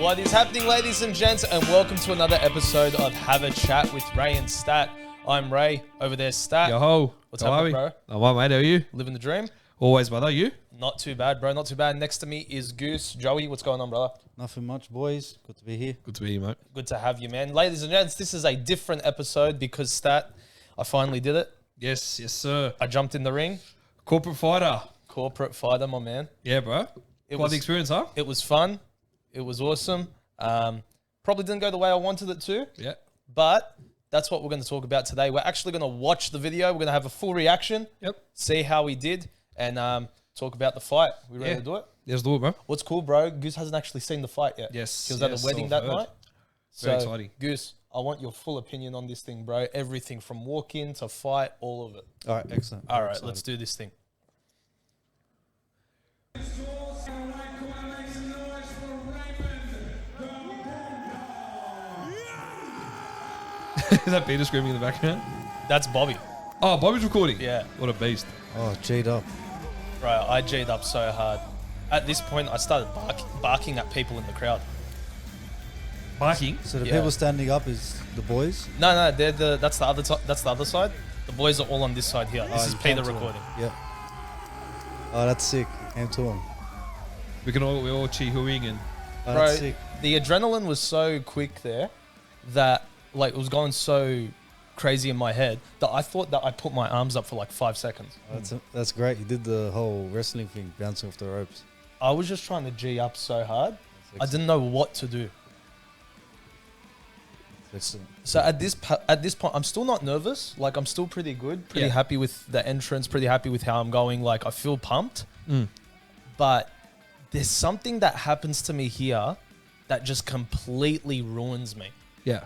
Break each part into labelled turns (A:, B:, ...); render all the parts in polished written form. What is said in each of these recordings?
A: What is happening, ladies and gents, and welcome to another episode of Have a Chat with Ray and Stat. I'm Ray, over there Stat.
B: Yo ho.
A: What's happening, bro?
B: I'm all right, mate. How are you?
A: Living the dream?
B: Always, brother. You?
A: Not too bad, bro. Not too bad. Next to me is Goose. Joey, what's going on, brother?
C: Nothing much, boys. Good to be here.
B: Good to be here, mate.
A: Good to have you, man. Ladies and gents, this is a different episode because Stat, I finally did it.
B: Yes, sir.
A: I jumped in the ring.
B: Corporate fighter.
A: Corporate fighter, my man.
B: Yeah, bro. Quite the experience, huh?
A: It was fun. It was awesome. Probably didn't go the way I wanted it to.
B: Yeah.
A: But that's what we're going to talk about today. We're actually going to watch the video. We're going to have a full reaction.
B: Yep.
A: See how we did and talk about the fight. We ready to do it?
B: Let's do it, bro.
A: What's cool, bro? Goose hasn't actually seen the fight yet.
B: Yes.
A: He was at the wedding that night.
B: Very exciting.
A: Goose, I want your full opinion on this thing, bro. Everything from walk-in to fight, all of it.
C: All right, excellent.
A: All right, let's do this thing.
B: Is that Peter screaming in the background?
A: That's Bobby.
B: Oh, Bobby's recording.
A: Yeah.
B: What a beast.
C: Oh, G'd up.
A: Bro, I G'd up so hard. At this point, I started barking at people in the crowd.
B: Barking?
C: So the
A: Yeah.
C: people standing up is the boys?
A: No, that's the other side. The boys are all on this side here. This is
C: you
A: Peter
C: came to
A: recording.
C: them. Yeah. Oh, that's sick. Came to him.
B: We're all chee-hooing and...
C: Oh,
A: Bro,
C: that's sick.
A: the adrenaline was so quick there that like it was going so crazy in my head that I thought that I put my arms up for like 5 seconds.
C: Oh, that's great. You did the whole wrestling thing, bouncing off the ropes.
A: I was just trying to G up so hard.
C: That's
A: I didn't know what to do.
C: excellent.
A: So at this point, I'm still not nervous. Like I'm still pretty good, pretty
B: Yeah.
A: happy with the entrance, pretty happy with how I'm going. Like I feel pumped, but there's something that happens to me here that just completely ruins me.
B: Yeah.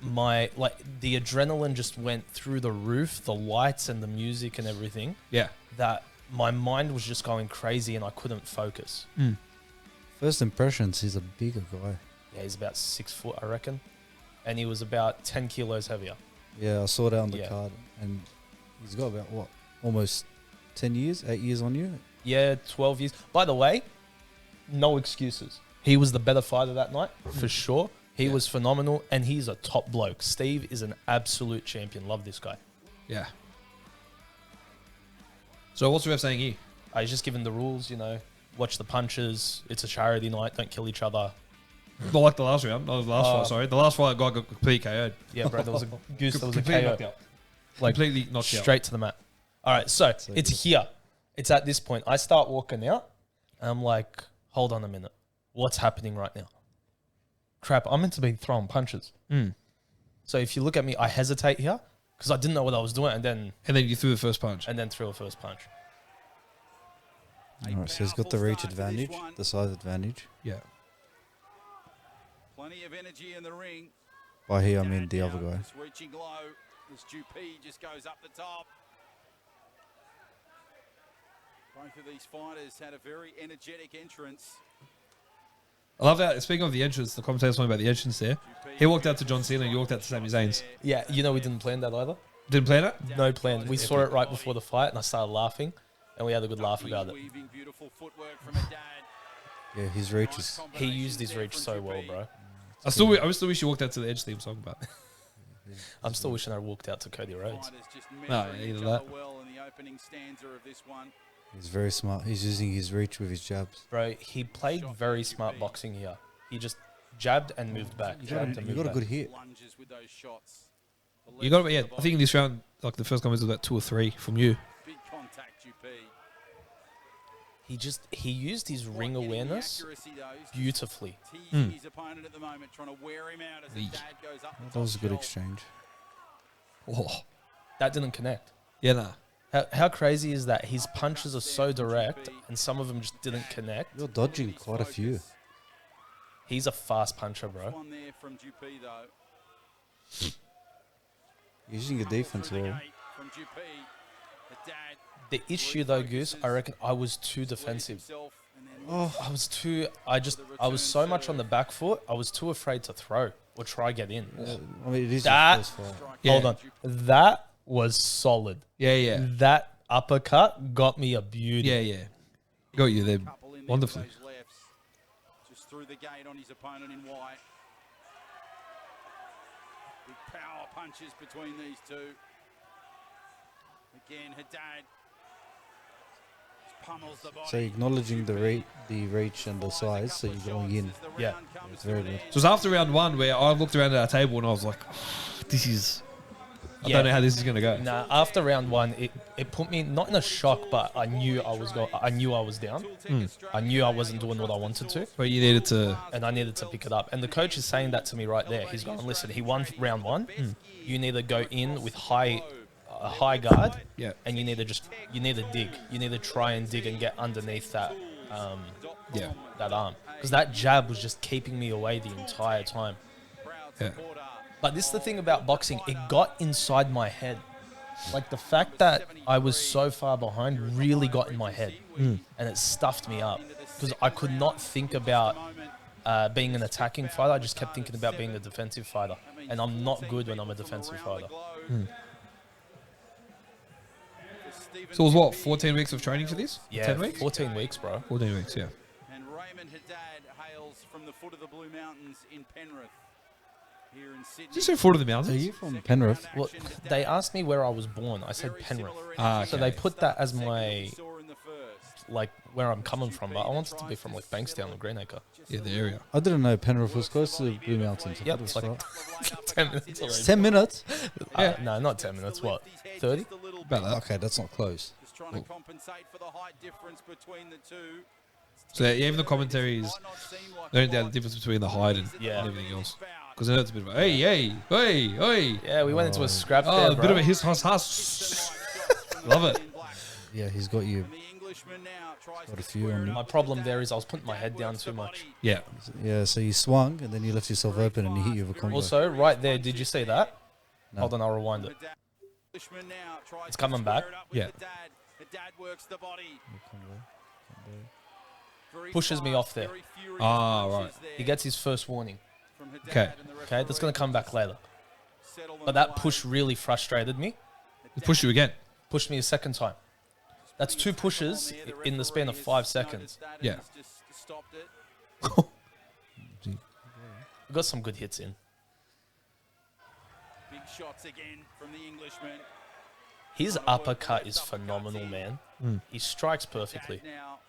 A: The adrenaline just went through the roof, the lights and the music and everything,
B: Yeah.
A: that my mind was just going crazy and I couldn't focus.
C: First impressions, he's a bigger guy.
A: Yeah, he's about 6 foot, I reckon. And he was about 10 kilos heavier.
C: Yeah, I saw that on the
A: Yeah.
C: card. And he's got about, what, almost 10 years, 8 years on you?
A: Yeah, 12 years. By the way, no excuses. He was the better fighter that night, for sure. He was phenomenal, and he's a top bloke. Steve is an absolute champion. Love this guy.
B: Yeah. So what's the ref saying here?
A: He's just given the rules, watch the punches. It's a charity night. Don't kill each other.
B: Not like the last round. Not the last fight, sorry. The last fight, guy got completely KO'd.
A: Yeah, bro, there was a Goose, there was a
B: Completely
A: KO.
B: knocked out.
A: Like,
B: Completely knocked out.
A: straight to the mat. All right, so it's here. It's at this point. I start walking out, and I'm like, hold on a minute. What's happening right now? Crap, I'm meant to be throwing punches. So if you look at me, I hesitate here because I didn't know what I was doing, and then
B: you threw the first punch.
A: threw a first punch.
C: All right, so he's got the reach advantage, the size advantage.
B: Yeah.
D: Plenty of energy in the ring.
C: By here, I mean the other guy.
D: Just reaching low. This GP just goes up the top. Both of these fighters had a very energetic entrance.
B: I love that. Speaking of the entrance, the commentator's talking about the entrance there. He walked out to John Cena, you walked out to Sami Zayn's.
A: Yeah, we didn't plan that either.
B: Didn't plan it?
A: No plan. We saw it right before the fight, and I started laughing, and we had a good laugh about it.
D: Weaving beautiful footwork from a dad.
C: Yeah, his reach is...
A: He used his reach so well, bro.
B: I still wish you walked out to the Edge theme song, but...
A: I'm still wishing I walked out to Cody Rhodes.
D: Fighters just
B: No,
D: measuring
B: either
D: each
B: that.
D: other well in the opening stanza of this one.
C: He's very smart. He's using his reach with his jabs.
A: Bro, he played very smart boxing here. He just jabbed and moved back.
C: You
A: Jabbed and
C: got
A: moved
C: a
A: back.
C: good hit.
D: Lunges with those shots.
B: You got it, yeah. I think in this round, like the first comments was about 2 or 3 from you.
D: Big contact, GP.
A: He used his ring awareness beautifully.
D: Teasing his opponent at the moment, trying to wear him out as the
B: Eek.
D: dad goes up the
C: That was a
D: top
C: good
D: shelf.
C: exchange.
B: Oh.
A: That didn't connect.
B: Yeah, nah.
A: How crazy is that? His punches are so direct, and some of them just didn't connect.
C: You're dodging quite a few.
A: He's a fast puncher, bro.
D: One there from GP though.
C: Using your defense well.
D: From GP, the dad
A: The issue though, Goose, I reckon I was too defensive.
D: himself and then
A: I was so much on the back foot, I was too afraid to throw or try get in.
C: I mean, it is
A: That-
C: your first fight.
B: Yeah.
A: Hold on. That was solid.
B: Yeah, yeah.
A: That uppercut got me a beauty.
B: Yeah, yeah. Got you there.
D: couple in there with
B: Wonderfully.
D: those lefts. Just through the gate on his opponent in white. Big power punches between these two. Again, Haddad pummels the body.
C: So acknowledging the reach and the size, so you're going in.
A: Yeah.
C: It's very good.
B: So it was after round 1 where I looked around at our table and I was like, this is... I don't know how this is going to go.
A: Nah, after round 1, it put me not in a shock, but I knew I was down. I knew I wasn't doing what I wanted to,
B: But you needed to...
A: and I needed to pick it up. And the coach is saying that to me right there. He's going, listen, he won round 1. You need to go in with a high guard,
B: Yeah.
A: and you need to dig. You need to try and dig and get underneath that that arm, because that jab was just keeping me away the entire time.
B: Yeah.
A: But this is the thing about boxing, it got inside my head. Like the fact that I was so far behind really got in my head, and it stuffed me up because I could not think about being an attacking fighter. I just kept thinking about being a defensive fighter, and I'm not good when I'm a defensive fighter.
B: So it was what, 14 weeks of training for this?
A: Yeah,
B: 10 weeks?
A: 14 weeks, bro.
B: 14 weeks, yeah.
D: And Raymond Haddad hails from the foot of the Blue Mountains in Penrith. Here in Sydney.
B: Did you say foot of the
C: Are
B: mountains?
C: you from Penrith?
A: Well, they asked me where I was born. I said Penrith.
B: Ah,
A: So
B: okay.
A: they put that as my, like, where I'm coming from. But I wanted to be from, like, Bankstown or Greenacre.
B: Yeah, the area.
C: I didn't know Penrith was close to the Blue Mountains. I
A: Yep,
C: thought it was
A: it's like
C: far.
A: 10 minutes away.
C: It's 10 minutes?
A: No, not 10 minutes. What? 30?
B: About that.
C: Okay, that's not close.
D: Just trying to compensate for the height difference between the two.
B: So yeah, even the commentaries,
D: Might not seem like
B: they don't
D: a
B: doubt
D: lot.
B: the difference between the height and,
A: Yeah.
B: and everything else. Because I know it's a bit of a, hey.
A: Yeah, we went into a scrap
B: Oh,
A: there,
B: a
A: bro.
B: bit of a hiss, huss. Love it.
C: Yeah, he's got you.
D: The Englishman now tries
C: Got
D: to
C: a few
D: square
C: on
D: it
C: you.
D: up.
A: My problem there is I was putting my head down too much.
B: Yeah.
C: Yeah, so you swung and then you left yourself open and he hit you with a combo.
A: Also, right there, did you see that?
C: No.
A: Hold on, I'll rewind it.
D: Englishman now tries
A: It's
D: to
A: coming
D: square
A: back.
D: it up with
B: Yeah.
D: Haddad. Haddad works the body. Very
A: Pushes me
D: fast,
A: off there.
D: very furious
B: Ah,
D: punches
B: right.
D: there
A: He gets his first warning.
D: from Haddad,
B: Okay.
D: and the
A: Okay, that's going to come back later.
D: settle them
A: But that
D: away.
A: push really frustrated me.
B: It pushed you again.
A: Pushed me a second time. That's 2 pushes in the span of 5 seconds.
B: Yeah.
D: Just stopped it.
A: We got some good hits in.
D: Big shots again from the Englishman.
A: His uppercut is phenomenal, man. He strikes perfectly.
D: Haddad now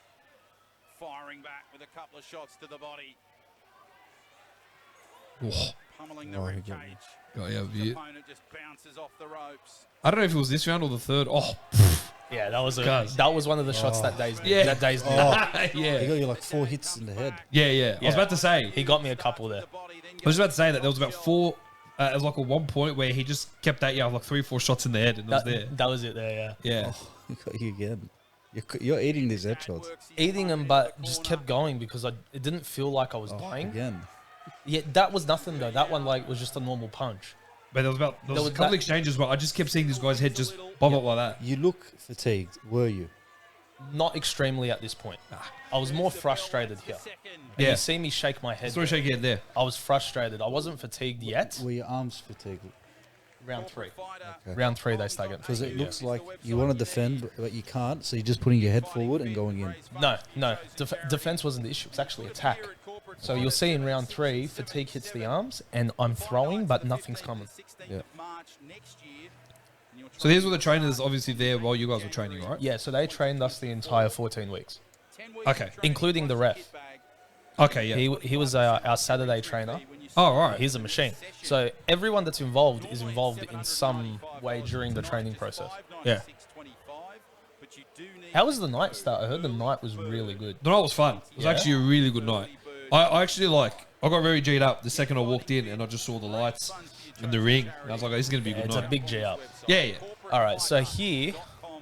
D: firing back with a couple of shots to the body, pummeling the
C: Oh, he
D: rib
C: got me.
D: cage.
B: Oh, yeah,
D: The opponent just bounces off the ropes.
B: I don't know if it was this round or the third. Oh,
A: Yeah, that was
B: Guys.
A: one of the shots that day's
B: Yeah.
A: that day's
C: Oh. He
B: yeah.
C: got you like 4 hits in the head.
B: Yeah. I was
A: Yeah.
B: about to say.
A: He got me a couple there.
D: The body then
B: I was about to say that there was about 4. It was like a one point where he just kept at you like 3 or 4 shots in the head and it was there.
A: That was it there, yeah.
B: Yeah.
C: He got you again. You're eating these headshots.
A: Eating them, but just kept going because it didn't feel like I was dying.
C: Again.
A: Yeah, that was nothing though. That one was just a normal punch.
B: But there was a
A: was
B: couple
A: that-
B: exchanges where I just kept seeing this guy's head just bob up like that.
C: You look fatigued, were you?
A: Not extremely at this point. I was more frustrated here. And
B: Yeah.
A: You see me shake my head.
B: Sorry, shake your head there.
A: I was frustrated. I wasn't fatigued yet.
C: Were your arms fatigued?
A: Round 3.
C: Okay.
A: Round 3 they start getting
C: Because it
A: fatigued,
C: looks like you want to defend, but you can't, so you're just putting your head forward and going in.
A: yeah. No. Defense wasn't the issue. It's actually attack. So you'll see in round 3, fatigue hits the arms, and I'm throwing, but nothing's coming.
C: Yeah.
B: So these were the trainers obviously there while you guys were training, right?
A: Yeah, so they trained us the entire 14 weeks,
B: Okay.
A: including the ref.
B: Okay, yeah.
A: He was our Saturday trainer.
B: Oh, right.
A: He's a machine. So everyone that's involved is involved in some way during the training process.
B: Yeah.
A: How was the night start? I heard the night was really good.
B: The night was fun. It was
A: Yeah?
B: actually a really good night. I actually I got very G'd up the second I walked in and I just saw the lights and the ring. And I was like, this is going to be a good
A: It's a
B: night.
A: big G up.
B: Yeah.
A: All right, so here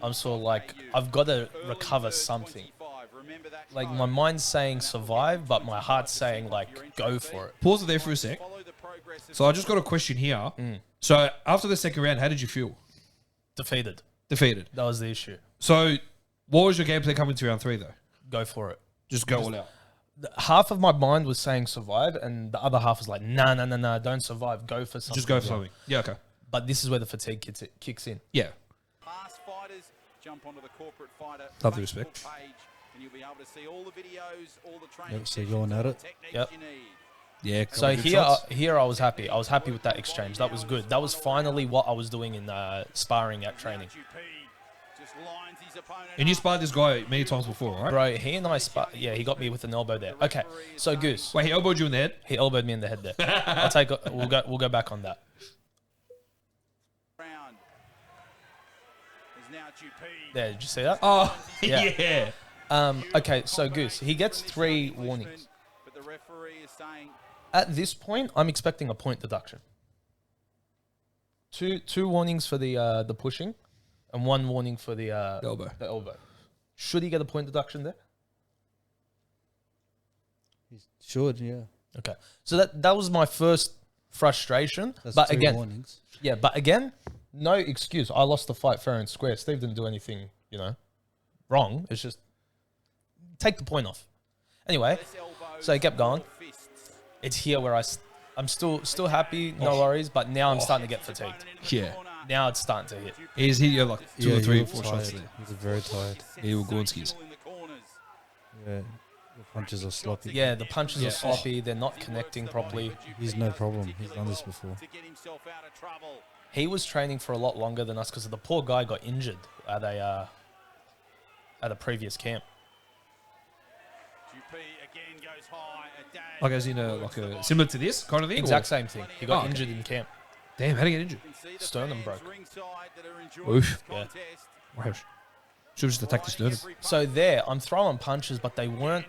A: I'm sort of like, I've got to recover something. Like my mind's saying survive, but my heart's saying like go for it.
B: Pause it there for a sec. So I just got a question here. So after the second round, how did you feel?
A: Defeated.
B: Defeated.
A: That was the issue.
B: So what was your game plan coming to round 3 though?
A: Go for it.
B: Just go all out.
A: Half of my mind was saying survive, and the other half was like, nah, don't survive. Go for something.
B: Just go for something. Yeah, okay.
A: But this is where the fatigue kicks in.
B: Yeah.
D: Past fighters jump onto the corporate fighter
B: Love the
D: Facebook
B: respect.
D: page And you'll be able to see all the videos, all the training
C: Yep, so going at it.
D: techniques
A: Yep.
D: you need.
B: Yeah.
A: So
B: couple good
A: here,
B: shots.
A: here I was happy. I was happy with that exchange. That was good. That was finally what I was doing in sparring at training.
D: Just lines his opponent
B: And you
D: up.
B: sparred this guy many times before, right?
A: Bro, he and I yeah, he got me with an elbow there. Okay, so Goose,
B: Wait, he elbowed you in the head?
A: he elbowed me in the head there. I'll take. We'll go back on that.
D: Round is now GP.
A: There, did you see that?
B: Oh,
A: Yeah.
B: yeah.
A: Okay, so Goose, he gets 3 warnings.
D: But the referee is saying
A: At this point, I'm expecting a point deduction. Two warnings for the pushing, and 1 warning for the
B: Elbow.
A: The elbow. Should he get a point deduction there?
C: He should, yeah.
A: Okay, so that was my first frustration.
C: That's
A: but
C: 2
A: again,
C: warnings.
A: yeah, but again, no excuse. I lost the fight fair and square. Steve didn't do anything, wrong. It's just take the point off. Anyway,
D: this elbow
A: so he kept going.
D: fists.
A: It's here where I'm still happy, no worries, but now I'm starting to get fatigued.
B: Yeah.
A: Now it's starting to hit.
B: He's hit you like 2
C: Yeah,
B: or
C: he
B: 3 or
C: looked
B: 4 shots
C: tired.
B: there.
C: He was very tired.
B: Yeah, we're Gornskis.
D: In the corners.
C: Yeah, the punches are sloppy.
A: Yeah, the punches
B: Yeah.
A: are sloppy. They're not connecting properly.
C: He's no problem. He's done this before.
D: To get himself out of trouble.
A: He was training for a lot longer than us because the poor guy got injured at a previous camp.
D: GP again goes high. A dad.
B: Like as in a similar to this kind of thing?
A: Exact
B: or-
A: same thing. He got
B: Oh, okay.
A: injured in camp.
B: Damn, how'd he get injured?
D: You can see the
A: Sternum
D: fans
A: broke.
D: ringside that are enjoying
B: Oof.
D: this
A: Yeah.
D: contest.
B: Wow. Should have just attacked the sternum.
D: Every
A: So there, I'm throwing punches, but they weren't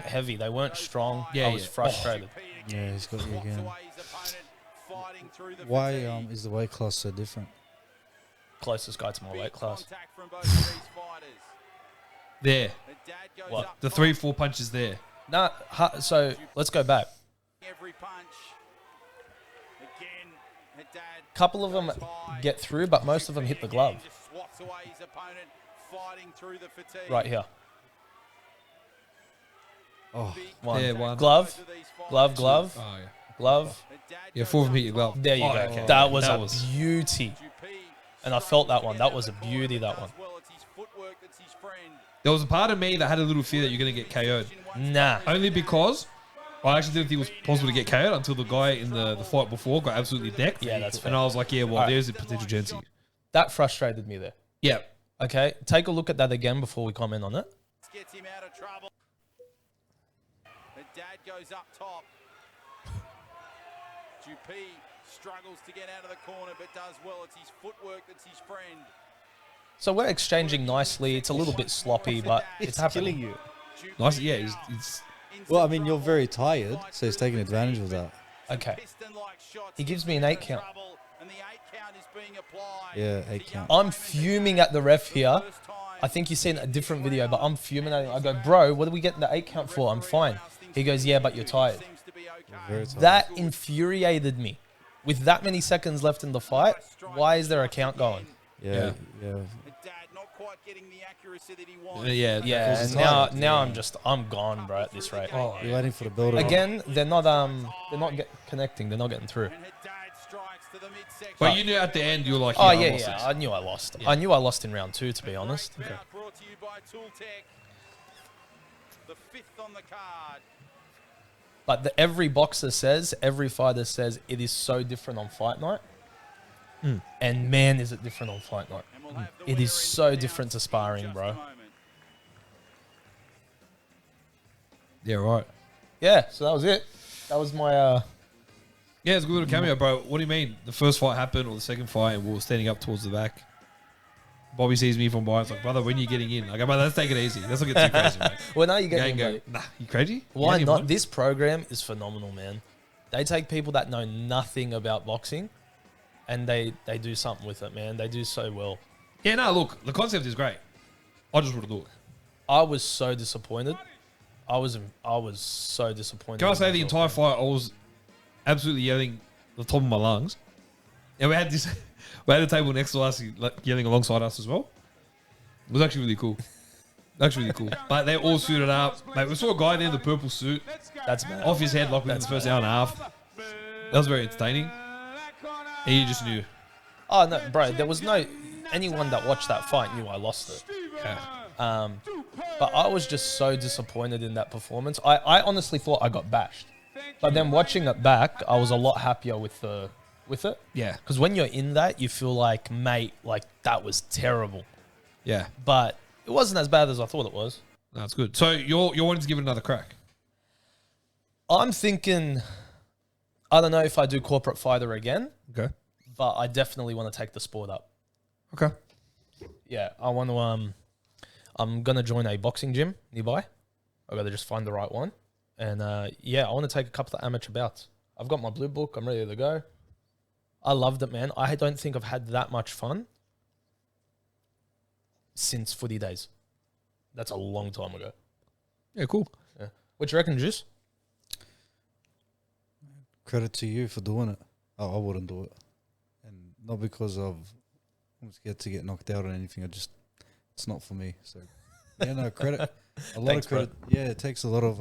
A: heavy. They weren't strong.
B: Yeah,
A: I was
B: yeah.
A: frustrated.
C: Yeah, he's got you
D: swats
C: again.
D: away his opponent, fighting through the
C: Why
D: fatigue.
C: is the weight class so different?
A: Closest guy to my
D: Big
A: weight class.
D: contact from both of these fighters.
B: There.
D: The dad goes
A: What?
D: up
B: The
D: top.
B: 3-4 punches there.
A: Nah, so let's go back.
D: Every punch. Again, the dad
A: Couple of them
D: goes high.
A: get through, but most of them hit the glove.
D: Just swats away his opponent, fighting through the fatigue.
A: Right here.
C: Oh,
D: Big
A: One.
B: Yeah,
D: contact
B: one.
D: from
A: Glove,
D: both of these fighters.
A: glove,
B: Oh, yeah.
A: glove.
D: The dad
B: Yeah,
D: goes
B: 4 of them
D: up
B: hit your glove.
D: top.
A: There you
B: Oh,
A: go.
B: okay.
A: That was
B: That
A: a
B: was-
A: beauty.
D: GP
A: And I felt that
D: struggles
A: one.
D: to
A: That
D: get
A: was
D: out
A: a
D: of the corner,
A: beauty,
D: but
A: that
D: does
A: one.
D: well. It's his footwork that's his friend.
B: There was a part of me that had a little fear that you're going to get KO'd.
A: Nah.
B: Only because I actually didn't think it was possible to get KO'd until the guy in the fight before got absolutely decked.
A: Yeah, that's fair.
B: And I was like, yeah, well,
A: Alright.
B: there's a potential Gensi.
A: That frustrated me there.
B: Yeah.
A: Okay, take a look at that again before we comment on it.
D: Gets him out of trouble. The dad goes up top. GP struggles to get out of the corner, but does well. It's his footwork that's his friend.
A: So we're exchanging nicely. It's a little bit sloppy, but it's happening.
C: you.
D: GP
B: Nice. Yeah,
D: up.
B: it's
C: Well, I mean, you're very tired, so he's taking advantage of that.
A: Okay.
D: Piston-like shots
A: He gives
D: gets
A: me an
D: him
A: 8
D: out of
A: count.
D: trouble, and the 8 count is being applied.
C: Yeah,
D: The
C: 8
D: young
C: count.
A: I'm
D: opponent
A: fuming at the ref here.
D: first time
A: I think you've seen a different video, but I'm fuming at him. I go, bro, what are we getting the 8 count for? I'm fine. He goes, yeah, but you're tired.
D: seems to be okay.
C: Very tired.
A: That infuriated me. With that many seconds left in the fight, why is there a count going?
C: Yeah,
B: Yeah.
C: yeah.
D: The dad not quite getting the accuracy that he wants.
B: yeah.
A: Yeah,
B: because
A: and
B: it's
A: now
B: tired.
A: I'm gone, bro, at this rate.
B: Oh,
C: You're waiting for the build-up.
A: Again, they're not connecting. They're not getting through.
D: And her dad strikes to the midsection.
B: But you knew at the end, you were like,
A: Oh
B: I
A: yeah,
B: lost
A: yeah.
B: this.
A: I knew I lost. I knew I lost in round 2, to be honest.
D: Great bout brought to you by Tooltech. The 5th on the card.
A: But every boxer says, every fighter says, it is so different on fight night. And man, is it different on fight night.
D: And we'll have the
A: It
D: winner
A: is so
D: announced
A: different to
D: in
A: sparring,
D: just a
A: bro.
D: moment.
B: Yeah, right.
A: Yeah, so that was it. That was my
B: Yeah, it's a good little cameo, bro. What do you mean? The first fight happened or the second fight and we were standing up towards the back. Bobby sees me from behind. It's like, brother, when are you getting in? I go, brother, let's take it easy. Let's not get too crazy, mate.
A: Well, now you
B: Go
A: get
B: and go, nah, you crazy?
A: Why
B: You
A: not?
B: mind?
A: This program is phenomenal, man. They take people that know nothing about boxing and they do something with it, man. They do so well.
B: Yeah, no, look, the concept is great. I just want to look.
A: I was so disappointed. I was so disappointed.
B: Can I say
A: in
B: the
A: myself.
B: entire fight, I was absolutely yelling at the top of my lungs. And we had this, we had a table next to us like, yelling alongside us as well. It was actually really cool. Actually really cool. But they're all suited up. Mate, we saw a guy there in the purple suit
A: That's mad.
B: off his head like within the first hour and a half. That was very entertaining. And you just knew.
A: Oh no, bro! There was no anyone that watched that fight knew I lost it.
B: Yeah.
A: But I was just so disappointed in that performance. I honestly thought I got bashed. But then watching it back, I was a lot happier with it.
B: Yeah.
A: Because when you're in that, you feel like, mate, like that was terrible.
B: Yeah.
A: But it wasn't as bad as I thought it was.
B: That's good. So you're wanting to give it another crack?
A: I'm thinking, I don't know if I do corporate fighter again,
B: Okay.
A: but I definitely want to take the sport up.
B: Okay.
A: Yeah, I want to. I'm gonna join a boxing gym nearby. I gotta just find the right one, and yeah, I want to take a couple of amateur bouts. I've got my blue book. I'm ready to go. I loved it, man. I don't think I've had that much fun since footy days. That's a long time ago.
B: Yeah, cool.
A: Yeah. What do you reckon, Juice?
C: Credit to you for doing it. I wouldn't do it. And not because I'm scared to get knocked out or anything. It's not for me. So, yeah, no, credit. A lot
A: Thanks,
C: of credit. Yeah, it takes a lot of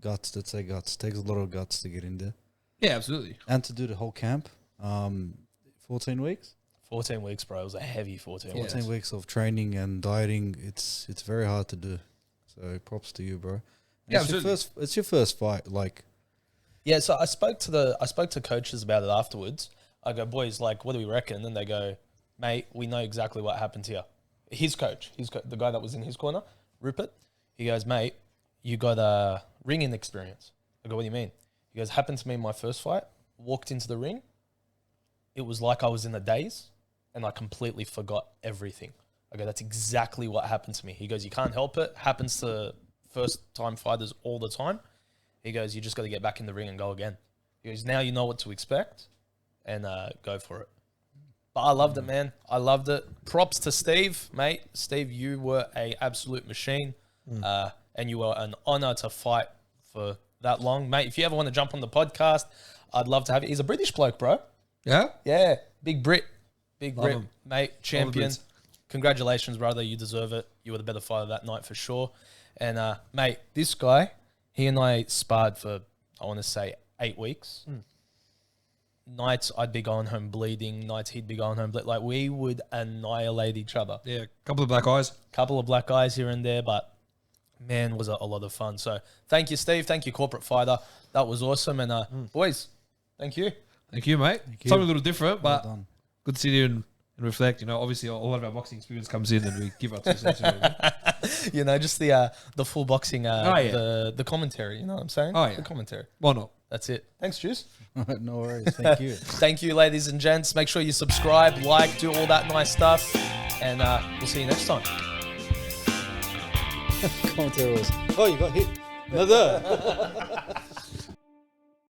C: guts. Let's say guts. It takes a lot of guts to get in there.
B: Yeah, absolutely.
C: And to do the whole camp. 14 weeks?
A: 14 weeks, bro. It was a heavy 14 weeks.
C: 14 weeks of training and dieting. It's very hard to do. So props to you, bro.
B: Yeah,
C: it's your first fight. Like,
A: Yeah, so I spoke to coaches about it afterwards. I go, boys, like, what do we reckon? And they go, mate, we know exactly what happened here. His coach, the guy that was in his corner, Rupert, he goes, mate, you got a ring-in experience. I go, what do you mean? He goes, happened to me in my first fight, walked into the ring. It was like I was in a daze and I completely forgot everything. I go, that's exactly what happened to me. He goes, you can't help it. Happens to first-time fighters all the time. He goes, you just got to get back in the ring and go again. He goes, now you know what to expect and go for it. But I loved it, man. I loved it. Props to Steve, mate. Steve, you were a absolute machine and you were an honor to fight for that long. Mate, if you ever want to jump on the podcast, I'd love to have you. He's a British bloke, bro.
B: Yeah?
A: Yeah, big Brit. Big
B: Love
A: Brit,
B: him.
A: mate. Champion.
B: Brits.
A: Congratulations, brother. You deserve it. You were the better fighter that night for sure. And, mate, this guy, he and I sparred for, I want to say, 8 weeks. Nights I'd be going home bleeding. Nights he'd be going home bleeding. Like, we would annihilate each other.
B: Yeah, a couple of black eyes.
A: Couple of black eyes here and there, but man, was it a lot of fun. So thank you, Steve. Thank you, Corporate Fighter. That was awesome. And boys, thank you.
B: Thank you, mate.
C: you.
B: Something a little different,
C: well
B: but
C: done.
B: good to see you and reflect. You know, obviously, a lot of our boxing experience comes in and we give our 2 cents.
A: You know, just the full boxing,
B: yeah.
A: the commentary. You know what I'm saying?
B: Oh, yeah.
A: The commentary.
B: Why not?
A: That's it. Thanks, Juice.
C: No worries. Thank you.
A: Thank you, ladies and gents. Make sure you subscribe, like, do all that nice stuff. And we'll see you next time.
C: Commentary was, oh, you got hit. Another.